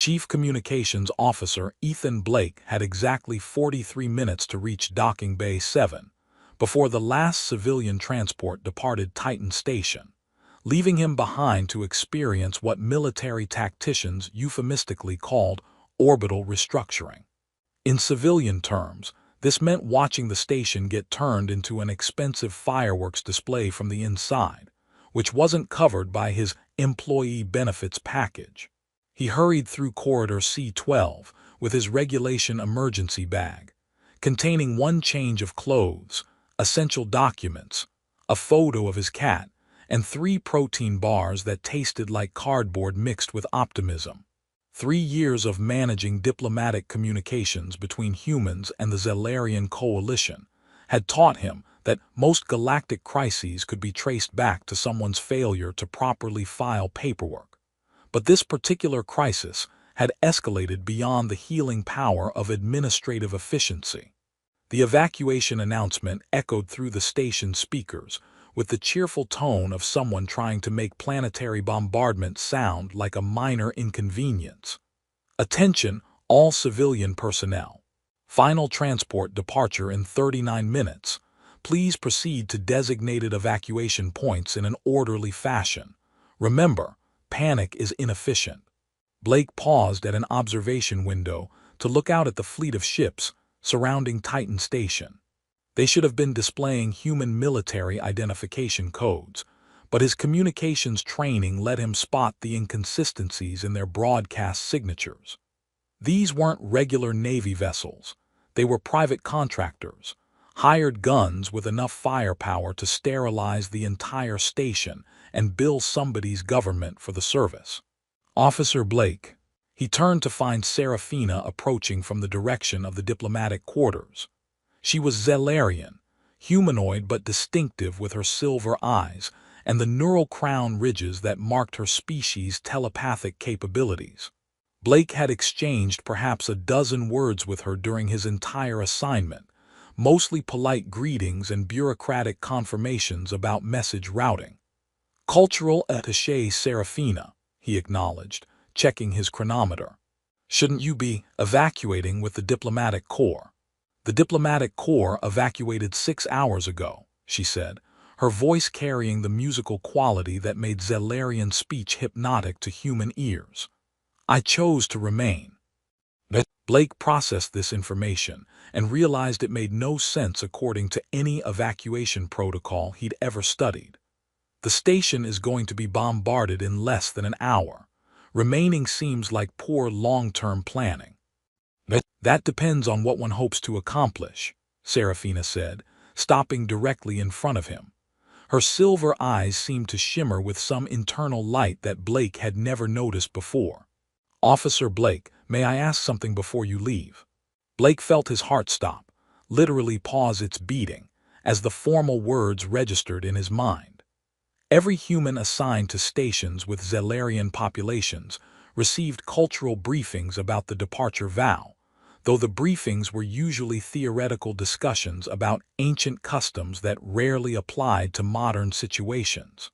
Chief Communications Officer Ethan Blake had exactly 43 minutes to reach Docking Bay 7 before the last civilian transport departed Titan Station, leaving him behind to experience what military tacticians euphemistically called orbital restructuring. In civilian terms, this meant watching the station get turned into an expensive fireworks display from the inside, which wasn't covered by his employee benefits package. He hurried through corridor C12 with his regulation emergency bag, containing one change of clothes, essential documents, a photo of his cat, and 3 protein bars that tasted like cardboard mixed with optimism. 3 years of managing diplomatic communications between humans and the Zellarian coalition had taught him that most galactic crises could be traced back to someone's failure to properly file paperwork. But this particular crisis had escalated beyond the healing power of administrative efficiency. The evacuation announcement echoed through the station speakers with the cheerful tone of someone trying to make planetary bombardment sound like a minor inconvenience. Attention, all civilian personnel. Final transport departure in 39 minutes. Please proceed to designated evacuation points in an orderly fashion. Remember, panic is inefficient. Blake paused at an observation window to look out at the fleet of ships surrounding Titan Station. They should have been displaying human military identification codes, but his communications training let him spot the inconsistencies in their broadcast signatures. These weren't regular Navy vessels. They were private contractors, hired guns with enough firepower to sterilize the entire station and bill somebody's government for the service. Officer Blake. He turned to find Serafina approaching from the direction of the diplomatic quarters. She was Zellarian, humanoid but distinctive with her silver eyes and the neural crown ridges that marked her species' telepathic capabilities. Blake had exchanged perhaps a dozen words with her during his entire assignment, mostly polite greetings and bureaucratic confirmations about message routing. Cultural attaché Serafina, he acknowledged, checking his chronometer. Shouldn't you be evacuating with the diplomatic corps? The diplomatic corps evacuated 6 hours ago, she said, her voice carrying the musical quality that made Zellarian speech hypnotic to human ears. I chose to remain. Blake processed this information and realized it made no sense according to any evacuation protocol he'd ever studied. The station is going to be bombarded in less than an hour. Remaining seems like poor long-term planning. That depends on what one hopes to accomplish, Serafina said, stopping directly in front of him. Her silver eyes seemed to shimmer with some internal light that Blake had never noticed before. Officer Blake, may I ask something before you leave? Blake felt his heart stop, literally pause its beating, as the formal words registered in his mind. Every human assigned to stations with Zellarian populations received cultural briefings about the departure vow, though the briefings were usually theoretical discussions about ancient customs that rarely applied to modern situations.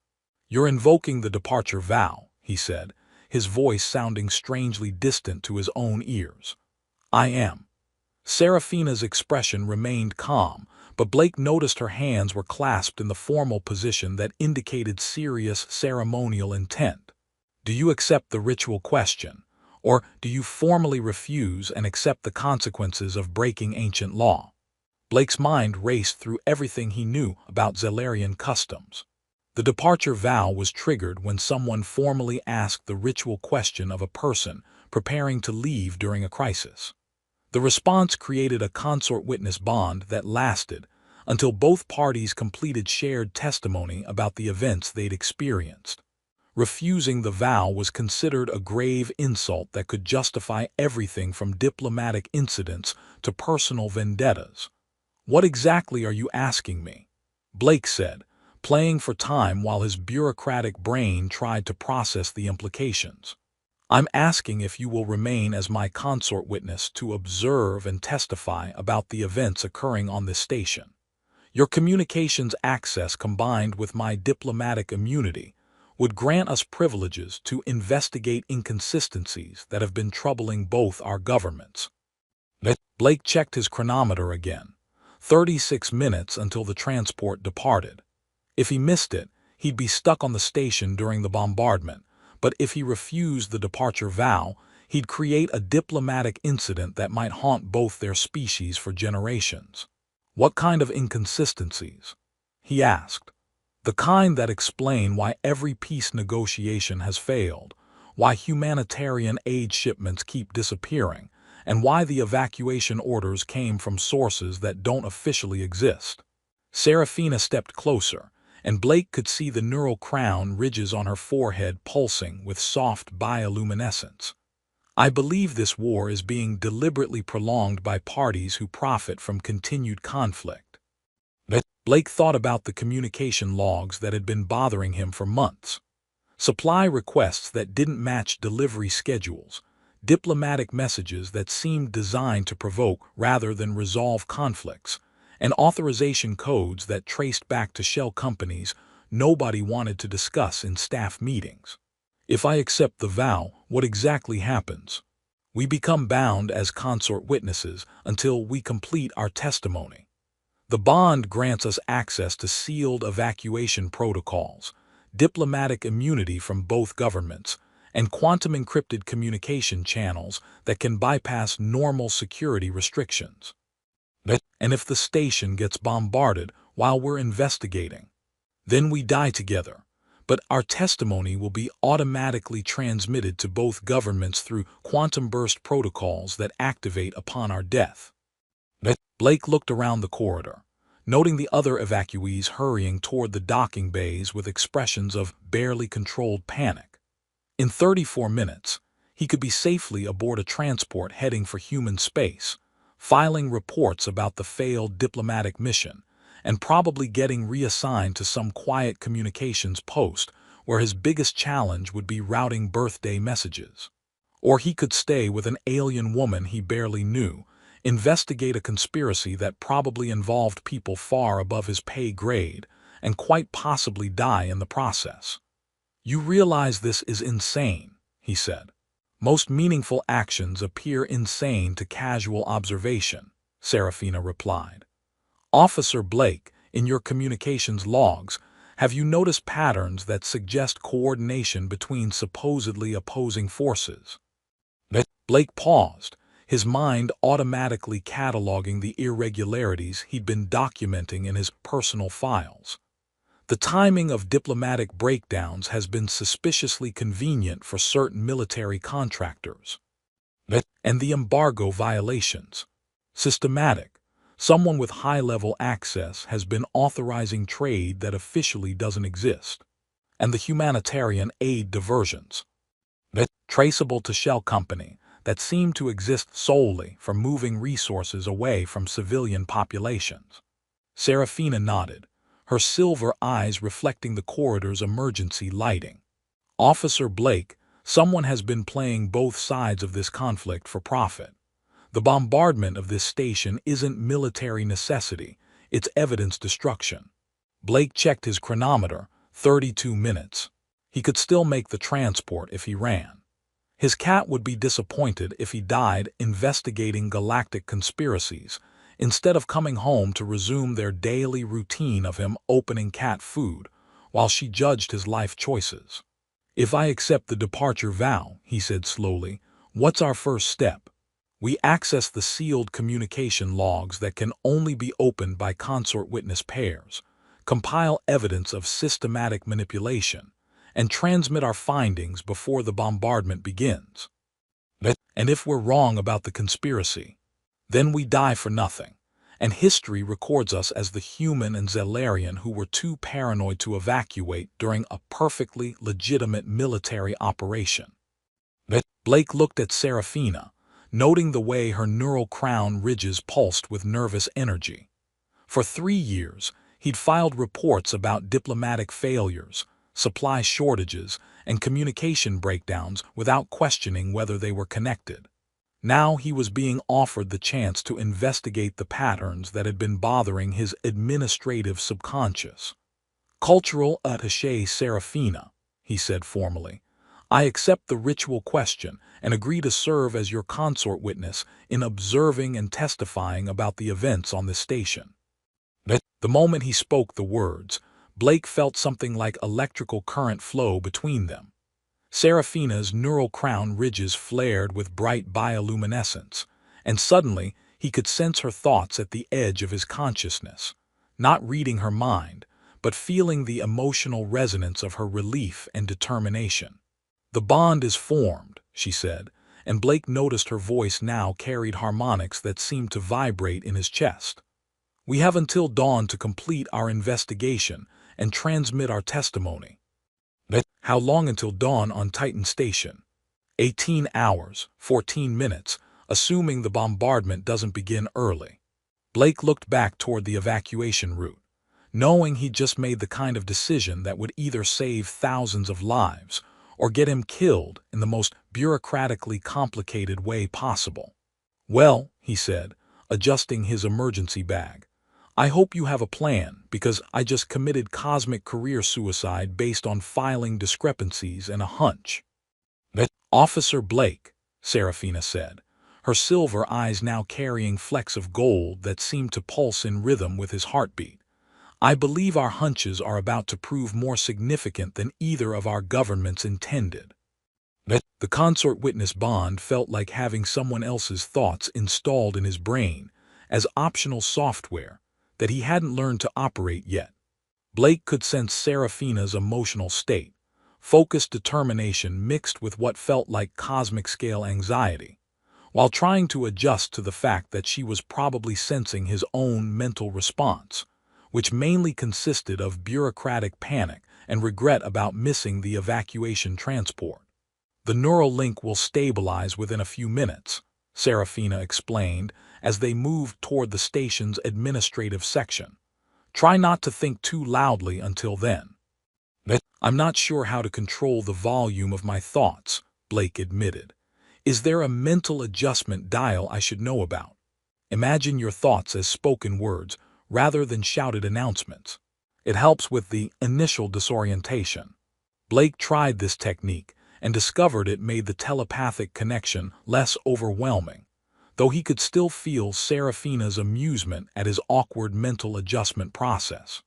You're invoking the departure vow, he said, his voice sounding strangely distant to his own ears. I am. Serafina's expression remained calm, but Blake noticed her hands were clasped in the formal position that indicated serious ceremonial intent. Do you accept the ritual question, or do you formally refuse and accept the consequences of breaking ancient law? Blake's mind raced through everything he knew about Zellarian customs. The departure vow was triggered when someone formally asked the ritual question of a person preparing to leave during a crisis. The response created a consort-witness bond that lasted until both parties completed shared testimony about the events they'd experienced. Refusing the vow was considered a grave insult that could justify everything from diplomatic incidents to personal vendettas. What exactly are you asking me? Blake said, playing for time while his bureaucratic brain tried to process the implications. I'm asking if you will remain as my consort witness to observe and testify about the events occurring on this station. Your communications access combined with my diplomatic immunity would grant us privileges to investigate inconsistencies that have been troubling both our governments. Blake checked his chronometer again. 36 minutes until the transport departed. If he missed it, he'd be stuck on the station during the bombardment, but if he refused the departure vow, he'd create a diplomatic incident that might haunt both their species for generations. What kind of inconsistencies? He asked. The kind that explain why every peace negotiation has failed, why humanitarian aid shipments keep disappearing, and why the evacuation orders came from sources that don't officially exist. Serafina stepped closer, and Blake could see the neural crown ridges on her forehead pulsing with soft bioluminescence. I believe this war is being deliberately prolonged by parties who profit from continued conflict. Blake thought about the communication logs that had been bothering him for months. Supply requests that didn't match delivery schedules, diplomatic messages that seemed designed to provoke rather than resolve conflicts, and authorization codes that traced back to shell companies nobody wanted to discuss in staff meetings. If I accept the vow, what exactly happens? We become bound as consort witnesses until we complete our testimony. The bond grants us access to sealed evacuation protocols, diplomatic immunity from both governments, and quantum-encrypted communication channels that can bypass normal security restrictions. And if the station gets bombarded while we're investigating, then we die together, but our testimony will be automatically transmitted to both governments through quantum burst protocols that activate upon our death. Blake looked around the corridor, noting the other evacuees hurrying toward the docking bays with expressions of barely controlled panic. In 34 minutes, he could be safely aboard a transport heading for human space, filing reports about the failed diplomatic mission, and probably getting reassigned to some quiet communications post where his biggest challenge would be routing birthday messages. Or he could stay with an alien woman he barely knew, investigate a conspiracy that probably involved people far above his pay grade, and quite possibly die in the process. You realize this is insane, he said. Most meaningful actions appear insane to casual observation, Serafina replied. Officer Blake, in your communications logs, have you noticed patterns that suggest coordination between supposedly opposing forces? Blake paused, his mind automatically cataloging the irregularities he'd been documenting in his personal files. The timing of diplomatic breakdowns has been suspiciously convenient for certain military contractors. And the embargo violations. Systematic. Someone with high-level access has been authorizing trade that officially doesn't exist. And the humanitarian aid diversions. Traceable to shell company that seem to exist solely for moving resources away from civilian populations. Serafina nodded, her silver eyes reflecting the corridor's emergency lighting. Officer Blake, someone has been playing both sides of this conflict for profit. The bombardment of this station isn't military necessity, it's evidence destruction. Blake checked his chronometer, 32 minutes. He could still make the transport if he ran. His cat would be disappointed if he died investigating galactic conspiracies, instead of coming home to resume their daily routine of him opening cat food, while she judged his life choices. If I accept the departure vow, he said slowly, what's our first step? We access the sealed communication logs that can only be opened by consort witness pairs, compile evidence of systematic manipulation, and transmit our findings before the bombardment begins. And if we're wrong about the conspiracy, then we die for nothing, and history records us as the human and Zelarian who were too paranoid to evacuate during a perfectly legitimate military operation. Blake looked at Serafina, noting the way her neural crown ridges pulsed with nervous energy. For 3 years, he'd filed reports about diplomatic failures, supply shortages, and communication breakdowns without questioning whether they were connected. Now he was being offered the chance to investigate the patterns that had been bothering his administrative subconscious. Cultural attaché Serafina, he said formally. "I accept the ritual question and agree to serve as your consort witness in observing and testifying about the events on this station." The moment he spoke the words, Blake felt something like electrical current flow between them. Seraphina's neural crown ridges flared with bright bioluminescence, and suddenly he could sense her thoughts at the edge of his consciousness, not reading her mind, but feeling the emotional resonance of her relief and determination. "The bond is formed," she said, and Blake noticed her voice now carried harmonics that seemed to vibrate in his chest. "We have until dawn to complete our investigation and transmit our testimony." "How long until dawn on Titan Station?" 18 hours, 14 minutes, assuming the bombardment doesn't begin early. Blake looked back toward the evacuation route, knowing he'd just made the kind of decision that would either save thousands of lives or get him killed in the most bureaucratically complicated way possible. "Well," he said, adjusting his emergency bag, "I hope you have a plan, because I just committed cosmic career suicide based on filing discrepancies and a hunch." "Officer Blake," Seraphina said, her silver eyes now carrying flecks of gold that seemed to pulse in rhythm with his heartbeat, "I believe our hunches are about to prove more significant than either of our governments intended." The consort witness bond felt like having someone else's thoughts installed in his brain as optional software that he hadn't learned to operate yet. Blake could sense Seraphina's emotional state, focused determination mixed with what felt like cosmic-scale anxiety, while trying to adjust to the fact that she was probably sensing his own mental response, which mainly consisted of bureaucratic panic and regret about missing the evacuation transport. "The neural link will stabilize within a few minutes," Seraphina explained as they moved toward the station's administrative section. "Try not to think too loudly until then." "I'm not sure how to control the volume of my thoughts," Blake admitted. "Is there a mental adjustment dial I should know about?" "Imagine your thoughts as spoken words rather than shouted announcements. It helps with the initial disorientation." Blake tried this technique and discovered it made the telepathic connection less overwhelming, though he could still feel Seraphina's amusement at his awkward mental adjustment process.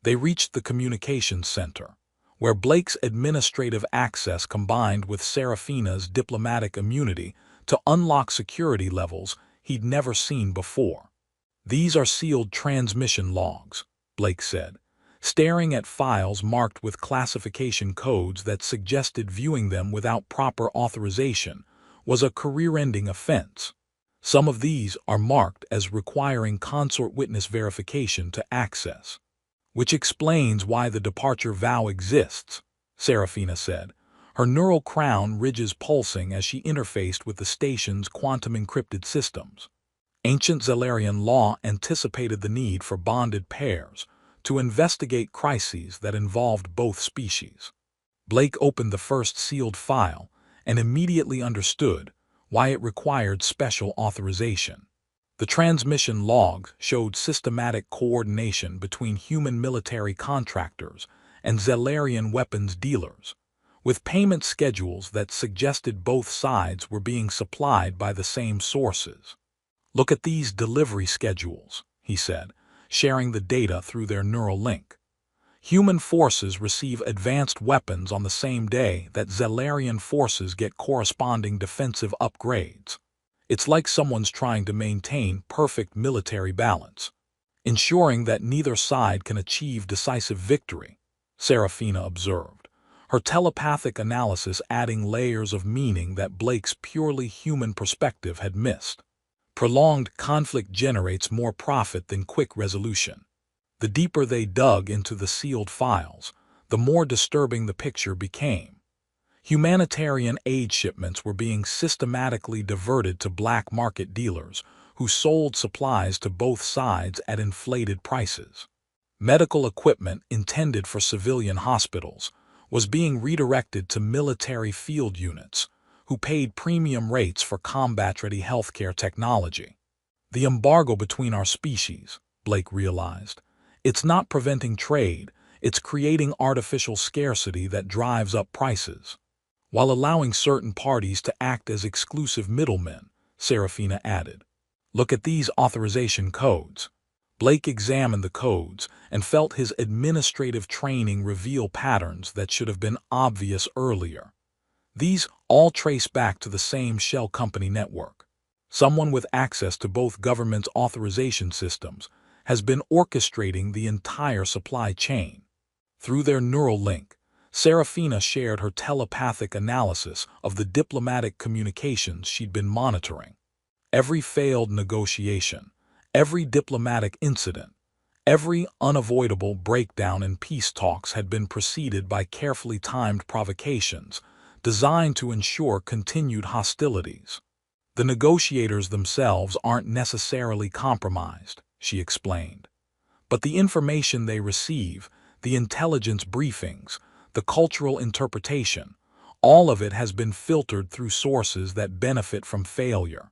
They reached the communications center, where Blake's administrative access combined with Seraphina's diplomatic immunity to unlock security levels he'd never seen before. "These are sealed transmission logs," Blake said, staring at files marked with classification codes that suggested viewing them without proper authorization was a career-ending offense. "Some of these are marked as requiring consort witness verification to access." "Which explains why the departure vow exists," Seraphina said, her neural crown ridges pulsing as she interfaced with the station's quantum-encrypted systems. "Ancient Zellarian law anticipated the need for bonded pairs to investigate crises that involved both species." Blake opened the first sealed file and immediately understood why it required special authorization. The transmission logs showed systematic coordination between human military contractors and Zellarian weapons dealers, with payment schedules that suggested both sides were being supplied by the same sources. "Look at these delivery schedules," he said, sharing the data through their neural link. "Human forces receive advanced weapons on the same day that Zellarian forces get corresponding defensive upgrades. It's like someone's trying to maintain perfect military balance, ensuring that neither side can achieve decisive victory," Seraphina observed, her telepathic analysis adding layers of meaning that Blake's purely human perspective had missed. "Prolonged conflict generates more profit than quick resolution." The deeper they dug into the sealed files, the more disturbing the picture became. Humanitarian aid shipments were being systematically diverted to black market dealers who sold supplies to both sides at inflated prices. Medical equipment intended for civilian hospitals was being redirected to military field units who paid premium rates for combat-ready healthcare technology. "The embargo between our species," Blake realized, "it's not preventing trade, It's creating artificial scarcity that drives up prices, while allowing certain parties to act as exclusive middlemen, Serafina added. Look at these authorization codes. Blake examined the codes and felt his administrative training reveal patterns that should have been obvious earlier. These all trace back to the same shell company network. Someone with access to both government's authorization systems has been orchestrating the entire supply chain. Through their neural link, Serafina shared her telepathic analysis of the diplomatic communications she'd been monitoring. Every failed negotiation, every diplomatic incident, every unavoidable breakdown in peace talks had been preceded by carefully timed provocations designed to ensure continued hostilities. The negotiators themselves aren't necessarily compromised, she explained. But the information they receive, the intelligence briefings, the cultural interpretation, all of it has been filtered through sources that benefit from failure.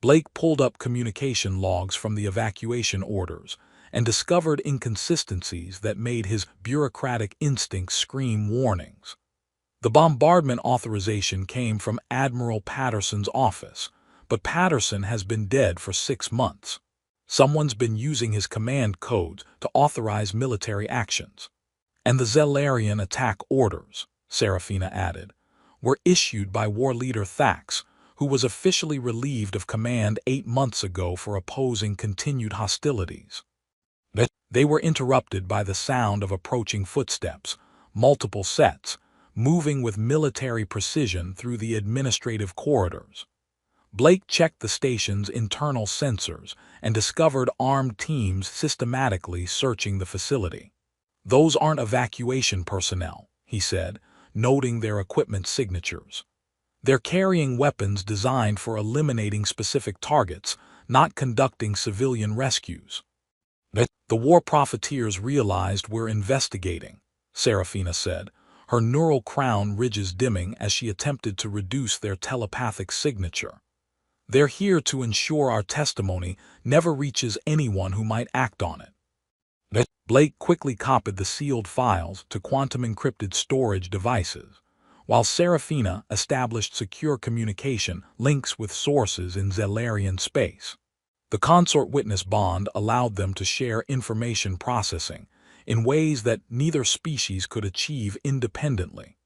Blake pulled up communication logs from the evacuation orders and discovered inconsistencies that made his bureaucratic instincts scream warnings. The bombardment authorization came from Admiral Patterson's office, but Patterson has been dead for 6 months. Someone's been using his command codes to authorize military actions. And the Zellarian attack orders, Serafina added, were issued by war leader Thax, who was officially relieved of command 8 months ago for opposing continued hostilities. They were interrupted by the sound of approaching footsteps, multiple sets, moving with military precision through the administrative corridors. Blake checked the station's internal sensors and discovered armed teams systematically searching the facility. Those aren't evacuation personnel, he said, noting their equipment signatures. They're carrying weapons designed for eliminating specific targets, not conducting civilian rescues. The war profiteers realized we're investigating, Serafina said, her neural crown ridges dimming as she attempted to reduce their telepathic signature. They're here to ensure our testimony never reaches anyone who might act on it. Blake quickly copied the sealed files to quantum-encrypted storage devices, while Serafina established secure communication links with sources in Zellarian space. The consort-witness bond allowed them to share information processing in ways that neither species could achieve independently.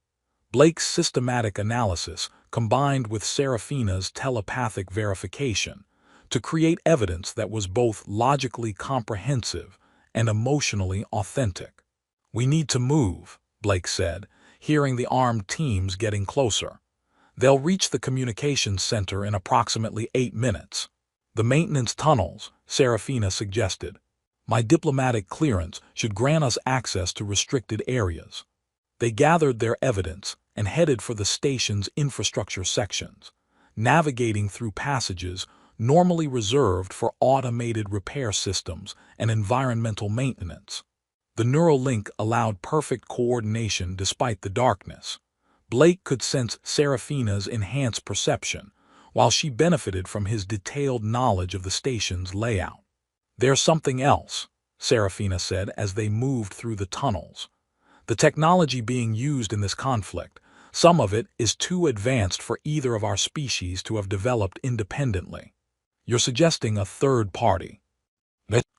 Blake's systematic analysis combined with Serafina's telepathic verification to create evidence that was both logically comprehensive and emotionally authentic. "We need to move," Blake said, hearing the armed teams getting closer. "They'll reach the communications center in approximately 8 minutes. The maintenance tunnels," Serafina suggested. "My diplomatic clearance should grant us access to restricted areas." They gathered their evidence and headed for the station's infrastructure sections, navigating through passages normally reserved for automated repair systems and environmental maintenance. The neural link allowed perfect coordination despite the darkness. Blake could sense Serafina's enhanced perception, while she benefited from his detailed knowledge of the station's layout. "There's something else," Serafina said as they moved through the tunnels. "The technology being used in this conflict, some of it is too advanced for either of our species to have developed independently. You're suggesting a third party."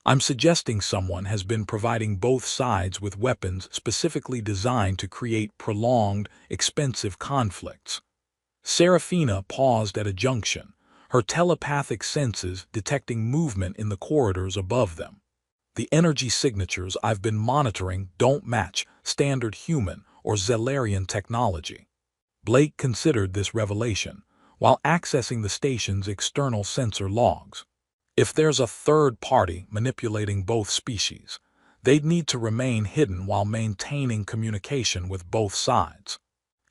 "I'm suggesting someone has been providing both sides with weapons specifically designed to create prolonged, expensive conflicts." Serafina paused at a junction, her telepathic senses detecting movement in the corridors above them. "The energy signatures I've been monitoring don't match standard human or Zellarian technology." Blake considered this revelation while accessing the station's external sensor logs. If there's a third party manipulating both species, they'd need to remain hidden while maintaining communication with both sides.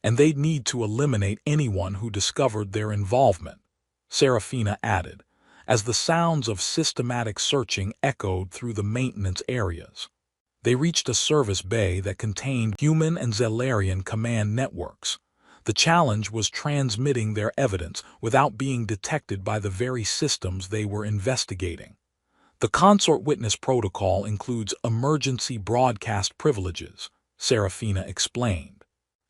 And they'd need to eliminate anyone who discovered their involvement, Serafina added, as the sounds of systematic searching echoed through the maintenance areas. They reached a service bay that contained human and Zellarian command networks. The challenge was transmitting their evidence without being detected by the very systems they were investigating. The consort witness protocol includes emergency broadcast privileges, Serafina explained.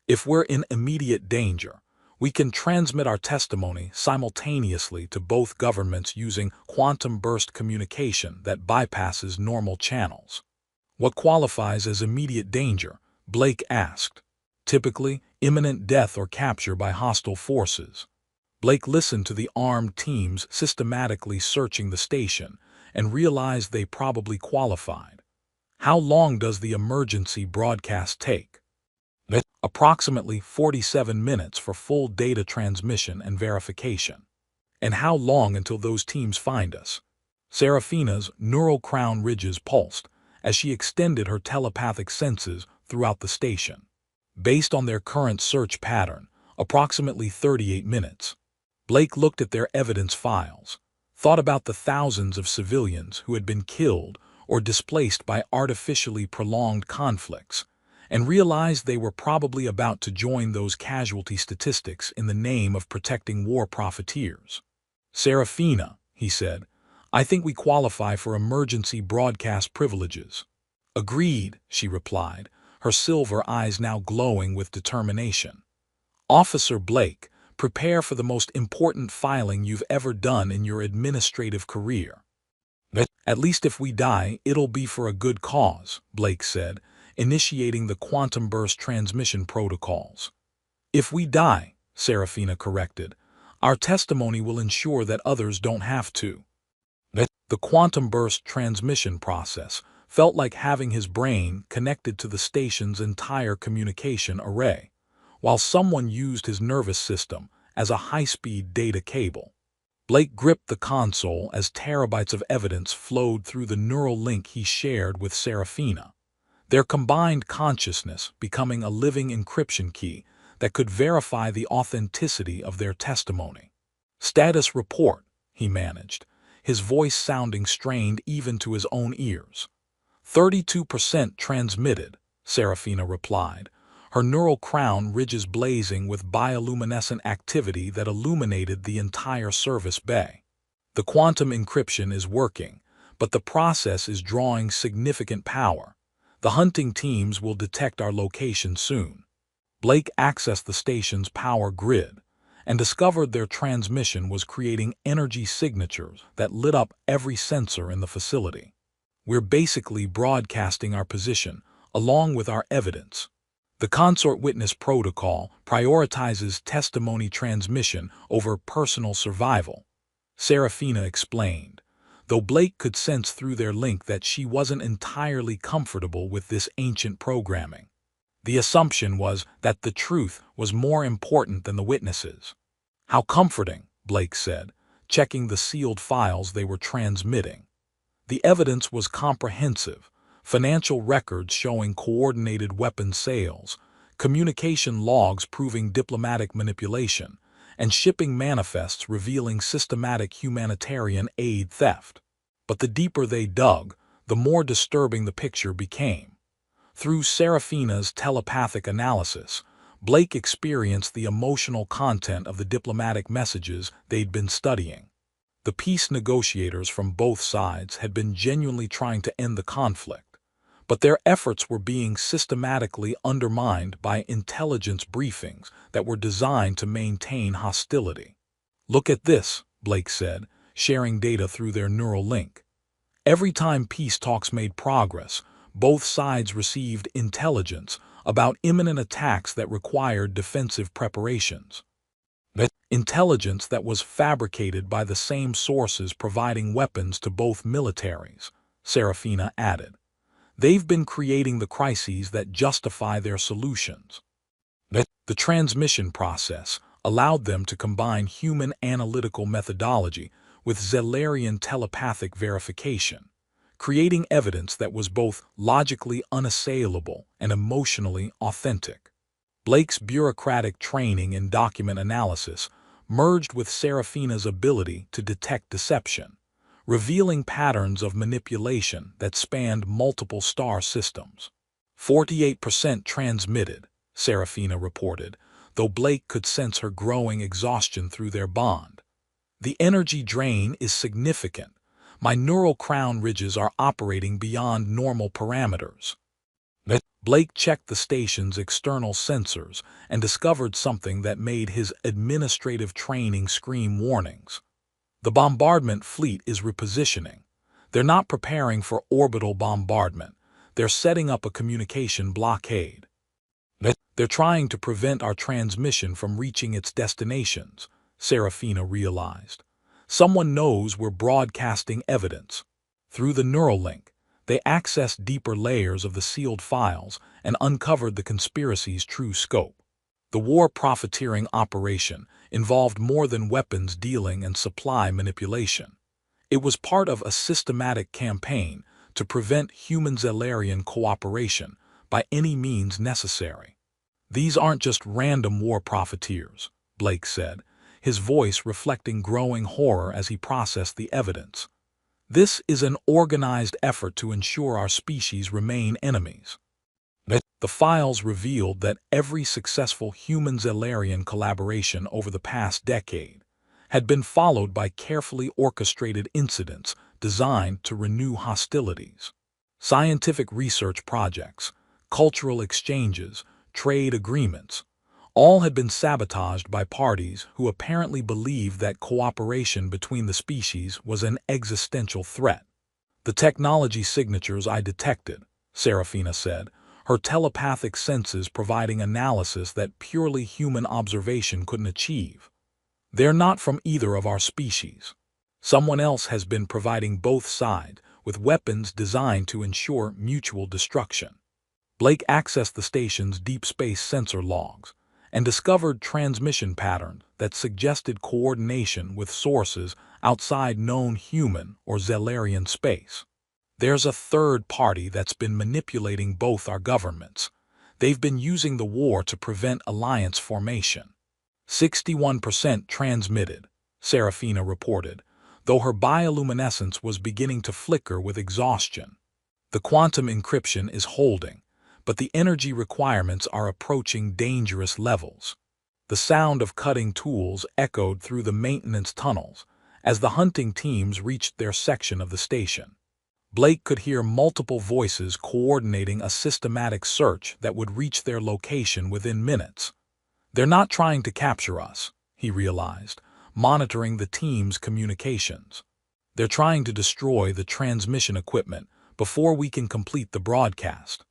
If we're in immediate danger, we can transmit our testimony simultaneously to both governments using quantum burst communication that bypasses normal channels. What qualifies as immediate danger? Blake asked. Typically, imminent death or capture by hostile forces. Blake listened to the armed teams systematically searching the station and realized they probably qualified. How long does the emergency broadcast take? Approximately 47 minutes for full data transmission and verification. And how long until those teams find us? Serafina's neural crown ridges pulsed as she extended her telepathic senses throughout the station. Based on their current search pattern, approximately 38 minutes. Blake looked at their evidence files, thought about the thousands of civilians who had been killed or displaced by artificially prolonged conflicts, and realized they were probably about to join those casualty statistics in the name of protecting war profiteers. Serafina, he said, I think we qualify for emergency broadcast privileges. Agreed, she replied, her silver eyes now glowing with determination. Officer Blake, prepare for the most important filing you've ever done in your administrative career. At least if we die, it'll be for a good cause, Blake said, initiating the quantum burst transmission protocols. If we die, Serafina corrected, our testimony will ensure that others don't have to. The quantum burst transmission process felt like having his brain connected to the station's entire communication array, while someone used his nervous system as a high-speed data cable. Blake gripped the console as terabytes of evidence flowed through the neural link he shared with Serafina, their combined consciousness becoming a living encryption key that could verify the authenticity of their testimony. Status report, he managed, his voice sounding strained even to his own ears. 32% transmitted, Serafina replied, her neural crown ridges blazing with bioluminescent activity that illuminated the entire service bay. The quantum encryption is working, but the process is drawing significant power. The hunting teams will detect our location soon. Blake accessed the station's power grid and discovered their transmission was creating energy signatures that lit up every sensor in the facility. We're basically broadcasting our position, along with our evidence. The consort witness protocol prioritizes testimony transmission over personal survival, Serafina explained, though Blake could sense through their link that she wasn't entirely comfortable with this ancient programming. The assumption was that the truth was more important than the witnesses. How comforting, Blake said, checking the sealed files they were transmitting. The evidence was comprehensive, financial records showing coordinated weapons sales, communication logs proving diplomatic manipulation, and shipping manifests revealing systematic humanitarian aid theft. But the deeper they dug, the more disturbing the picture became. Through Serafina's telepathic analysis, Blake experienced the emotional content of the diplomatic messages they'd been studying. The peace negotiators from both sides had been genuinely trying to end the conflict, but their efforts were being systematically undermined by intelligence briefings that were designed to maintain hostility. Look at this, Blake said, sharing data through their neural link. Every time peace talks made progress, both sides received intelligence about imminent attacks that required defensive preparations. Intelligence that was fabricated by the same sources providing weapons to both militaries, Serafina added. They've been creating the crises that justify their solutions. The transmission process allowed them to combine human analytical methodology with Zellerian telepathic verification, creating evidence that was both logically unassailable and emotionally authentic. Blake's bureaucratic training in document analysis merged with Serafina's ability to detect deception, revealing patterns of manipulation that spanned multiple star systems. 48% transmitted, Serafina reported, though Blake could sense her growing exhaustion through their bond. The energy drain is significant, My neural crown ridges are operating beyond normal parameters. Blake checked the station's external sensors and discovered something that made his administrative training scream warnings. The bombardment fleet is repositioning. They're not preparing for orbital bombardment. They're setting up a communication blockade. They're trying to prevent our transmission from reaching its destinations, Serafina realized. Someone knows we're broadcasting evidence. Through the neural link, they accessed deeper layers of the sealed files and uncovered the conspiracy's true scope. The war profiteering operation involved more than weapons dealing and supply manipulation. It was part of a systematic campaign to prevent human-Zellarian cooperation by any means necessary. These aren't just random war profiteers, Blake said, his voice reflecting growing horror as he processed the evidence. This is an organized effort to ensure our species remain enemies. The files revealed that every successful human-Zellarian collaboration over the past decade had been followed by carefully orchestrated incidents designed to renew hostilities. Scientific research projects, cultural exchanges, trade agreements, all had been sabotaged by parties who apparently believed that cooperation between the species was an existential threat. The technology signatures I detected, Serafina said, her telepathic senses providing analysis that purely human observation couldn't achieve. They're not from either of our species. Someone else has been providing both sides with weapons designed to ensure mutual destruction. Blake accessed the station's deep space sensor logs and discovered transmission patterns that suggested coordination with sources outside known human or Zellarian space. There's a third party that's been manipulating both our governments. They've been using the war to prevent alliance formation. 61% transmitted, Serafina reported, though her bioluminescence was beginning to flicker with exhaustion. The quantum encryption is holding, but the energy requirements are approaching dangerous levels. The sound of cutting tools echoed through the maintenance tunnels as the hunting teams reached their section of the station. Blake could hear multiple voices coordinating a systematic search that would reach their location within minutes. They're not trying to capture us, he realized, monitoring the team's communications. They're trying to destroy the transmission equipment before we can complete the broadcast.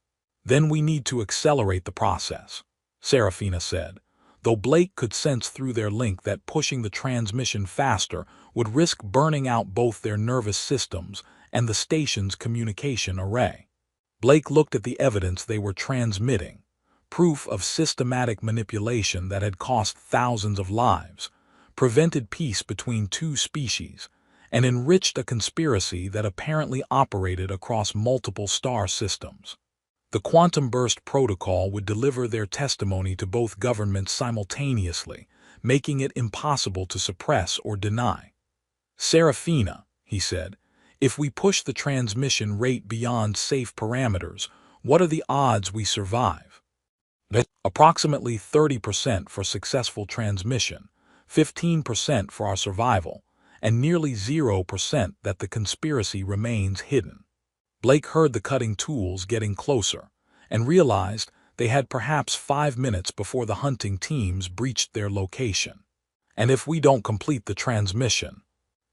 Then we need to accelerate the process, Serafina said, though Blake could sense through their link that pushing the transmission faster would risk burning out both their nervous systems and the station's communication array. Blake looked at the evidence they were transmitting, proof of systematic manipulation that had cost thousands of lives, prevented peace between two species, and enriched a conspiracy that apparently operated across multiple star systems. The quantum burst protocol would deliver their testimony to both governments simultaneously, making it impossible to suppress or deny. Serafina, he said, if we push the transmission rate beyond safe parameters, what are the odds we survive? Approximately 30% for successful transmission, 15% for our survival, and nearly 0% that the conspiracy remains hidden. Blake heard the cutting tools getting closer and realized they had perhaps 5 minutes before the hunting teams breached their location. And if we don't complete the transmission,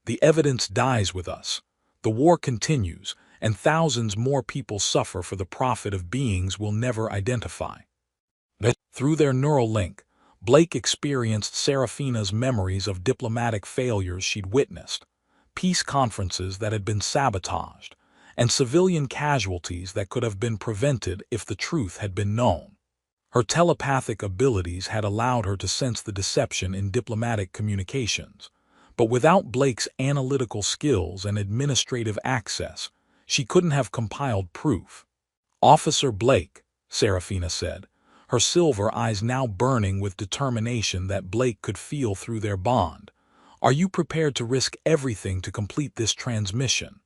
the evidence dies with us. The war continues, and thousands more people suffer for the profit of beings we'll never identify. Through their neural link, Blake experienced Serafina's memories of diplomatic failures she'd witnessed, peace conferences that had been sabotaged, and civilian casualties that could have been prevented if the truth had been known. Her telepathic abilities had allowed her to sense the deception in diplomatic communications, but without Blake's analytical skills and administrative access, she couldn't have compiled proof. "Officer Blake," Serafina said, her silver eyes now burning with determination that Blake could feel through their bond, "are you prepared to risk everything to complete this transmission?"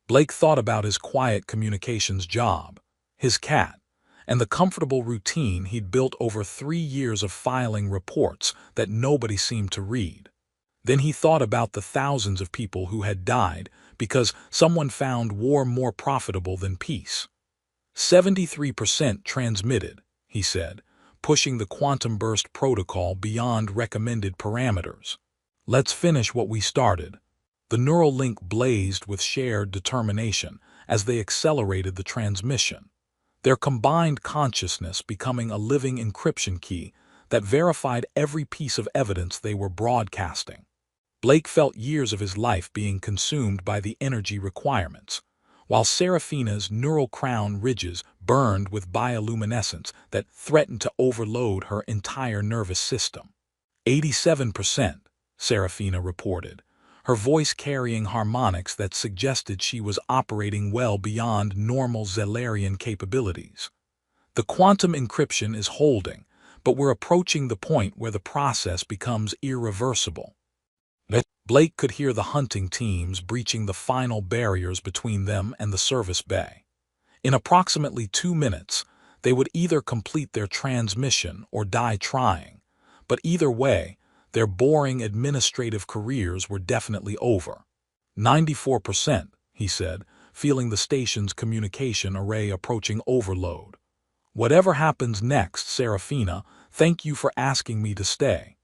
Blake thought about his quiet communications job, his cat, and the comfortable routine he'd built over 3 years of filing reports that nobody seemed to read. Then he thought about the thousands of people who had died because someone found war more profitable than peace. 73% transmitted, he said, pushing the quantum burst protocol beyond recommended parameters. Let's finish what we started. The neural link blazed with shared determination as they accelerated the transmission, their combined consciousness becoming a living encryption key that verified every piece of evidence they were broadcasting. Blake felt years of his life being consumed by the energy requirements, while Seraphina's neural crown ridges burned with bioluminescence that threatened to overload her entire nervous system. 87%, Seraphina reported, her voice carrying harmonics that suggested she was operating well beyond normal Zellerian capabilities. The quantum encryption is holding, but we're approaching the point where the process becomes irreversible. Blake could hear the hunting teams breaching the final barriers between them and the service bay. In approximately 2 minutes, they would either complete their transmission or die trying, but either way, their boring administrative careers were definitely over. 94%, he said, feeling the station's communication array approaching overload. Whatever happens next, Seraphina, thank you for asking me to stay.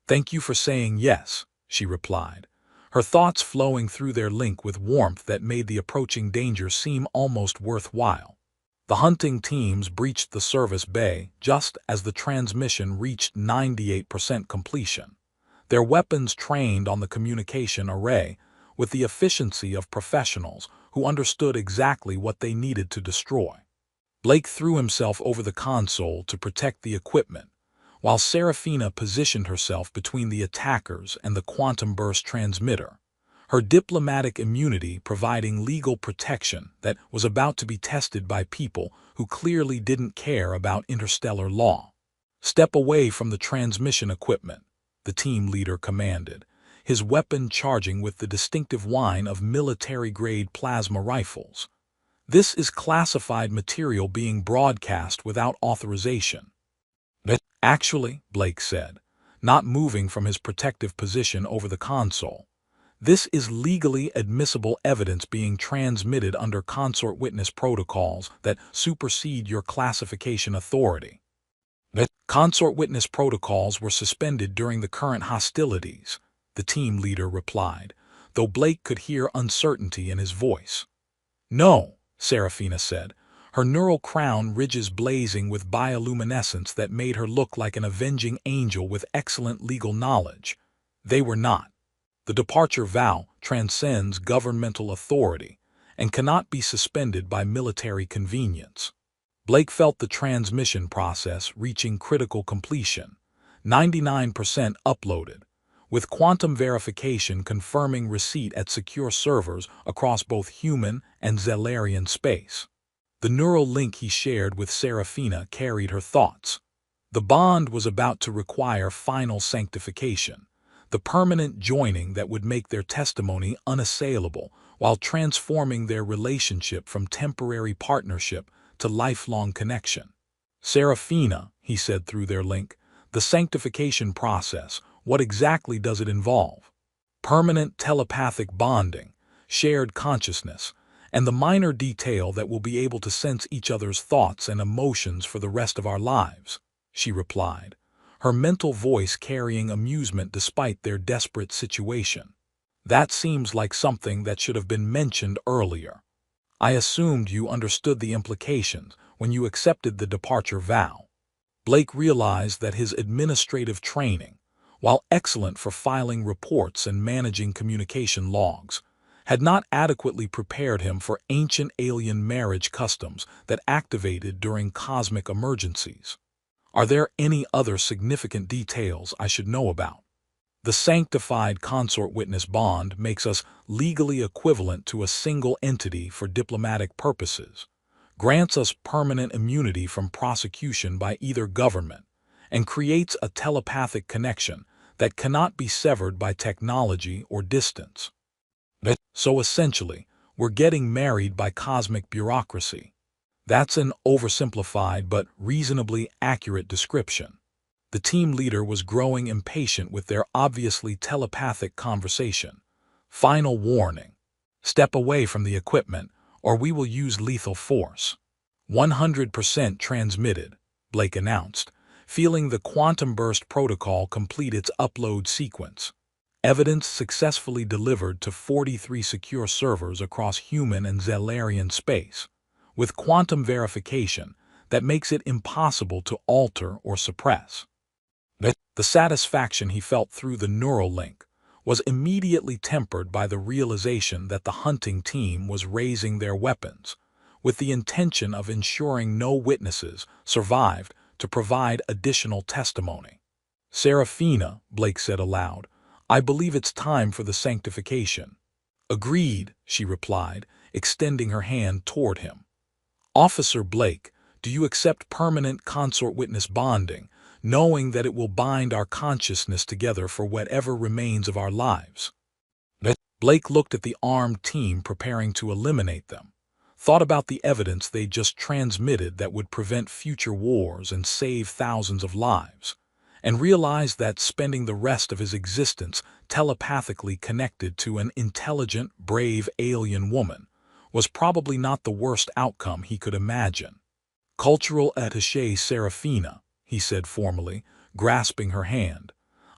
Thank you for saying yes, she replied, her thoughts flowing through their link with warmth that made the approaching danger seem almost worthwhile. The hunting teams breached the service bay just as the transmission reached 98% completion, their weapons trained on the communication array with the efficiency of professionals who understood exactly what they needed to destroy. Blake threw himself over the console to protect the equipment, while Seraphina positioned herself between the attackers and the quantum burst transmitter, her diplomatic immunity providing legal protection that was about to be tested by people who clearly didn't care about interstellar law. Step away from the transmission equipment, the team leader commanded, his weapon charging with the distinctive whine of military-grade plasma rifles. This is classified material being broadcast without authorization. Actually, Blake said, not moving from his protective position over the console, this is legally admissible evidence being transmitted under consort witness protocols that supersede your classification authority. Consort witness protocols were suspended during the current hostilities, the team leader replied, though Blake could hear uncertainty in his voice. No, Seraphina said, her neural crown ridges blazing with bioluminescence that made her look like an avenging angel with excellent legal knowledge. They were not. The departure vow transcends governmental authority and cannot be suspended by military convenience. Blake felt the transmission process reaching critical completion, 99% uploaded, with quantum verification confirming receipt at secure servers across both human and Zellerian space. The neural link he shared with Seraphina carried her thoughts. The bond was about to require final sanctification, the permanent joining that would make their testimony unassailable while transforming their relationship from temporary partnership to lifelong connection. Seraphina, he said through their link, the sanctification process, what exactly does it involve? Permanent telepathic bonding, shared consciousness, and the minor detail that we'll be able to sense each other's thoughts and emotions for the rest of our lives, she replied, her mental voice carrying amusement despite their desperate situation. That seems like something that should have been mentioned earlier. I assumed you understood the implications when you accepted the departure vow. Blake realized that his administrative training, while excellent for filing reports and managing communication logs, had not adequately prepared him for ancient alien marriage customs that activated during cosmic emergencies. Are there any other significant details I should know about? The sanctified consort witness bond makes us legally equivalent to a single entity for diplomatic purposes, grants us permanent immunity from prosecution by either government, and creates a telepathic connection that cannot be severed by technology or distance. So essentially, we're getting married by cosmic bureaucracy. That's an oversimplified but reasonably accurate description. The team leader was growing impatient with their obviously telepathic conversation. "Final warning. Step away from the equipment, or we will use lethal force." 100% transmitted, Blake announced, feeling the quantum burst protocol complete its upload sequence. Evidence successfully delivered to 43 secure servers across human and Zellarian space, with quantum verification that makes it impossible to alter or suppress. The satisfaction he felt through the neural link was immediately tempered by the realization that the hunting team was raising their weapons, with the intention of ensuring no witnesses survived to provide additional testimony. "Serafina," Blake said aloud, "I believe it's time for the sanctification." "Agreed," she replied, extending her hand toward him. "Officer Blake, do you accept permanent consort witness bonding, knowing that it will bind our consciousness together for whatever remains of our lives?" Blake looked at the armed team preparing to eliminate them, thought about the evidence they just transmitted that would prevent future wars and save thousands of lives, and realized that spending the rest of his existence telepathically connected to an intelligent, brave alien woman was probably not the worst outcome he could imagine. "Cultural attaché Serafina," he said formally, grasping her hand,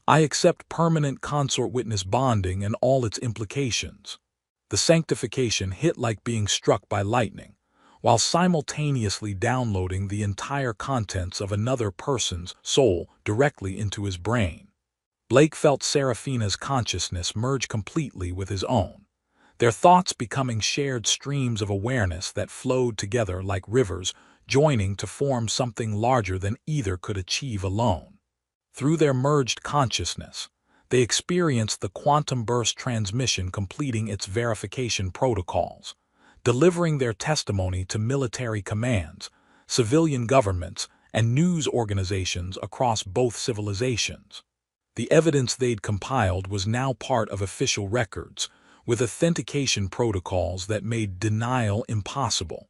"I accept permanent consort witness bonding and all its implications." The sanctification hit like being struck by lightning, while simultaneously downloading the entire contents of another person's soul directly into his brain. Blake felt Serafina's consciousness merge completely with his own, their thoughts becoming shared streams of awareness that flowed together like rivers, joining to form something larger than either could achieve alone. Through their merged consciousness, they experienced the quantum burst transmission completing its verification protocols, delivering their testimony to military commands, civilian governments, and news organizations across both civilizations. The evidence they'd compiled was now part of official records, with authentication protocols that made denial impossible.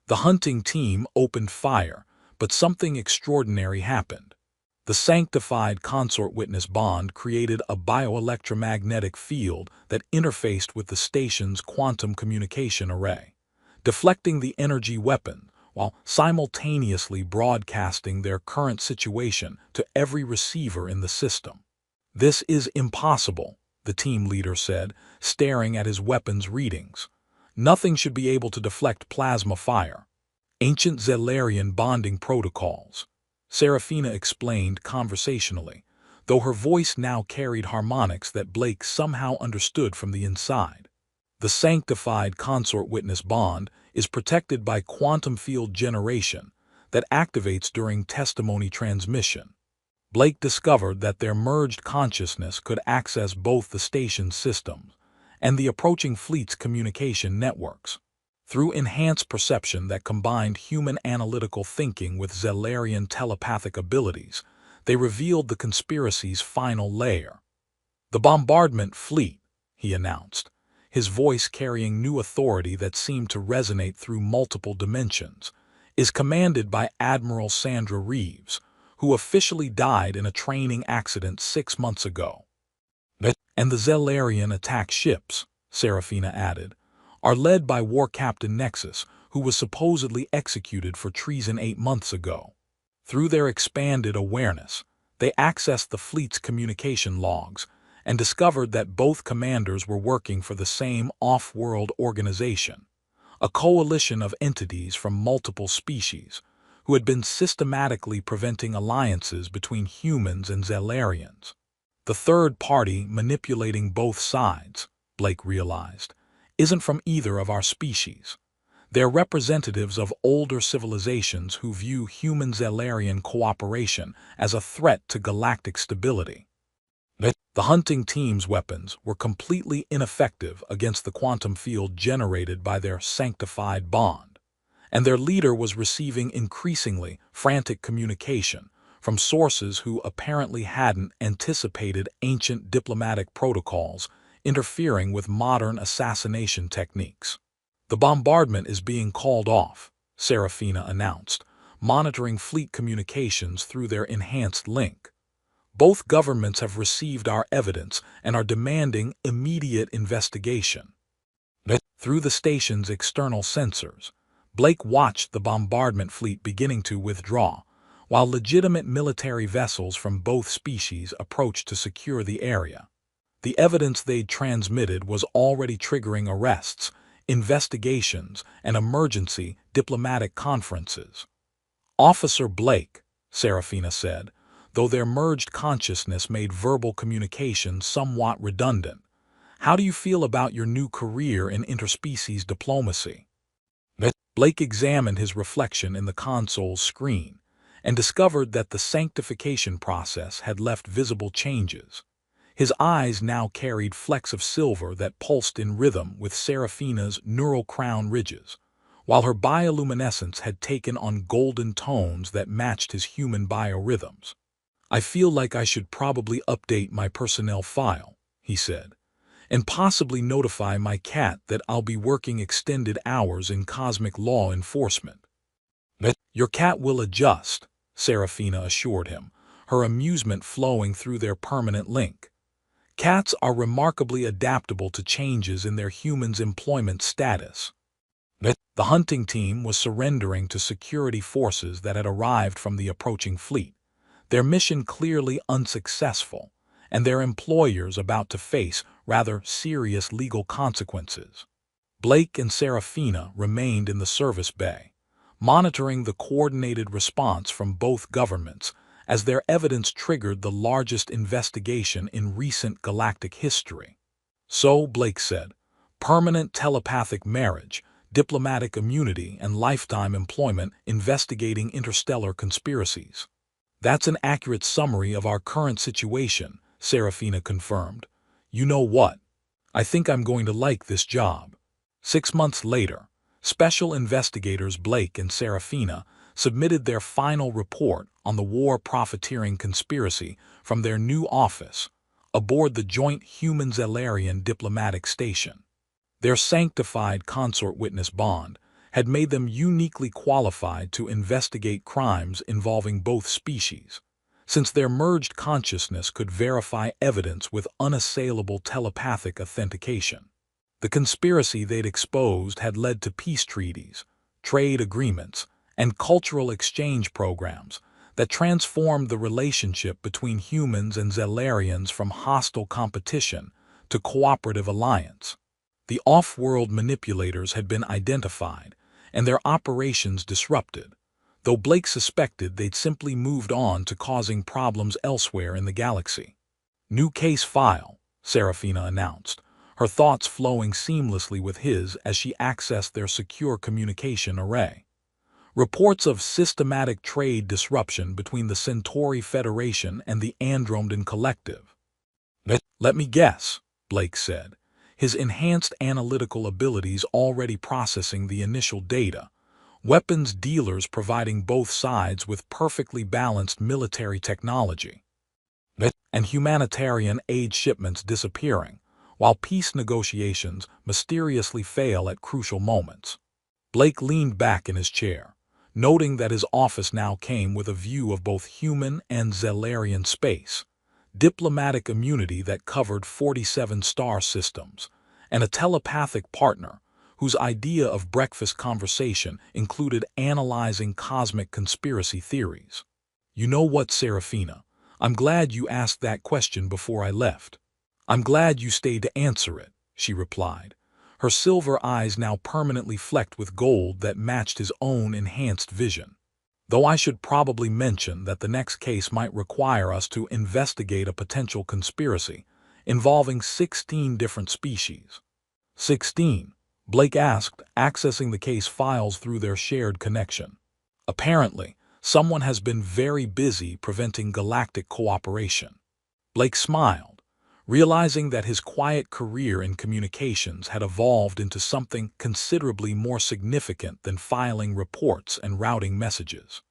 The hunting team opened fire, but something extraordinary happened. The sanctified consort witness bond created a bioelectromagnetic field that interfaced with the station's quantum communication array, deflecting the energy weapon while simultaneously broadcasting their current situation to every receiver in the system. "This is impossible," the team leader said, staring at his weapon's readings. "Nothing should be able to deflect plasma fire." "Ancient Zellarian bonding protocols," Serafina explained conversationally, though her voice now carried harmonics that Blake somehow understood from the inside. "The sanctified consort witness bond is protected by quantum field generation that activates during testimony transmission." Blake discovered that their merged consciousness could access both the station's systems and the approaching fleet's communication networks. Through enhanced perception that combined human analytical thinking with Zellarian telepathic abilities, they revealed the conspiracy's final layer. "The bombardment fleet," he announced, his voice carrying new authority that seemed to resonate through multiple dimensions, "is commanded by Admiral Sandra Reeves, who officially died in a training accident 6 months ago." "And the Zellarian attack ships," Serafina added, "are led by War Captain Nexus, who was supposedly executed for treason 8 months ago." Through their expanded awareness, they accessed the fleet's communication logs and discovered that both commanders were working for the same off-world organization, a coalition of entities from multiple species who had been systematically preventing alliances between humans and Zellarians. The third party manipulating both sides, Blake realized, isn't from either of our species. They're representatives of older civilizations who view human-Zellarian cooperation as a threat to galactic stability. The hunting team's weapons were completely ineffective against the quantum field generated by their sanctified bond, and their leader was receiving increasingly frantic communication from sources who apparently hadn't anticipated ancient diplomatic protocols interfering with modern assassination techniques. "The bombardment is being called off," Serafina announced, monitoring fleet communications through their enhanced link. Both governments have received our evidence and are demanding immediate investigation. Through the station's external sensors, Blake watched the bombardment fleet beginning to withdraw, while legitimate military vessels from both species approached to secure the area. The evidence they'd transmitted was already triggering arrests, investigations, and emergency diplomatic conferences. "Officer Blake," Serafina said, though their merged consciousness made verbal communication somewhat redundant, "how do you feel about your new career in interspecies diplomacy?" Blake examined his reflection in the console's screen and discovered that the sanctification process had left visible changes. His eyes now carried flecks of silver that pulsed in rhythm with Serafina's neural crown ridges, while her bioluminescence had taken on golden tones that matched his human biorhythms. "I feel like I should probably update my personnel file," he said, "and possibly notify my cat that I'll be working extended hours in cosmic law enforcement." "Your cat will adjust," Serafina assured him, her amusement flowing through their permanent link. "Cats are remarkably adaptable to changes in their human's employment status." The hunting team was surrendering to security forces that had arrived from the approaching fleet, their mission clearly unsuccessful, and their employers about to face rather serious legal consequences. Blake and Serafina remained in the service bay, monitoring the coordinated response from both governments as their evidence triggered the largest investigation in recent galactic history. "So," Blake said, "permanent telepathic marriage, diplomatic immunity, and lifetime employment investigating interstellar conspiracies." "That's an accurate summary of our current situation," Serafina confirmed. "You know what? I think I'm going to like this job." 6 months later, special investigators Blake and Serafina submitted their final report on the war profiteering conspiracy from their new office aboard the joint Human-Zellarian diplomatic station. Their sanctified consort witness bond had made them uniquely qualified to investigate crimes involving both species, since their merged consciousness could verify evidence with unassailable telepathic authentication. The conspiracy they'd exposed had led to peace treaties, trade agreements, and cultural exchange programs that transformed the relationship between humans and Zellarians from hostile competition to cooperative alliance. The off-world manipulators had been identified and their operations disrupted, though Blake suspected they'd simply moved on to causing problems elsewhere in the galaxy. "New case file," Serafina announced, her thoughts flowing seamlessly with his as she accessed their secure communication array. "Reports of systematic trade disruption between the Centauri Federation and the Andromedan Collective." "Let me guess," Blake said, his enhanced analytical abilities already processing the initial data, weapons dealers providing both sides with perfectly balanced military technology, and humanitarian aid shipments disappearing, while peace negotiations mysteriously fail at crucial moments. Blake leaned back in his chair, noting that his office now came with a view of both human and Zellarian space, diplomatic immunity that covered 47 star systems, and a telepathic partner whose idea of breakfast conversation included analyzing cosmic conspiracy theories. "You know what, Serafina? I'm glad you asked that question before I left." "I'm glad you stayed to answer it," she replied, her silver eyes now permanently flecked with gold that matched his own enhanced vision. "Though I should probably mention that the next case might require us to investigate a potential conspiracy involving 16 different species." 16, Blake asked, accessing the case files through their shared connection. "Apparently, someone has been very busy preventing galactic cooperation." Blake smiled, realizing that his quiet career in communications had evolved into something considerably more significant than filing reports and routing messages.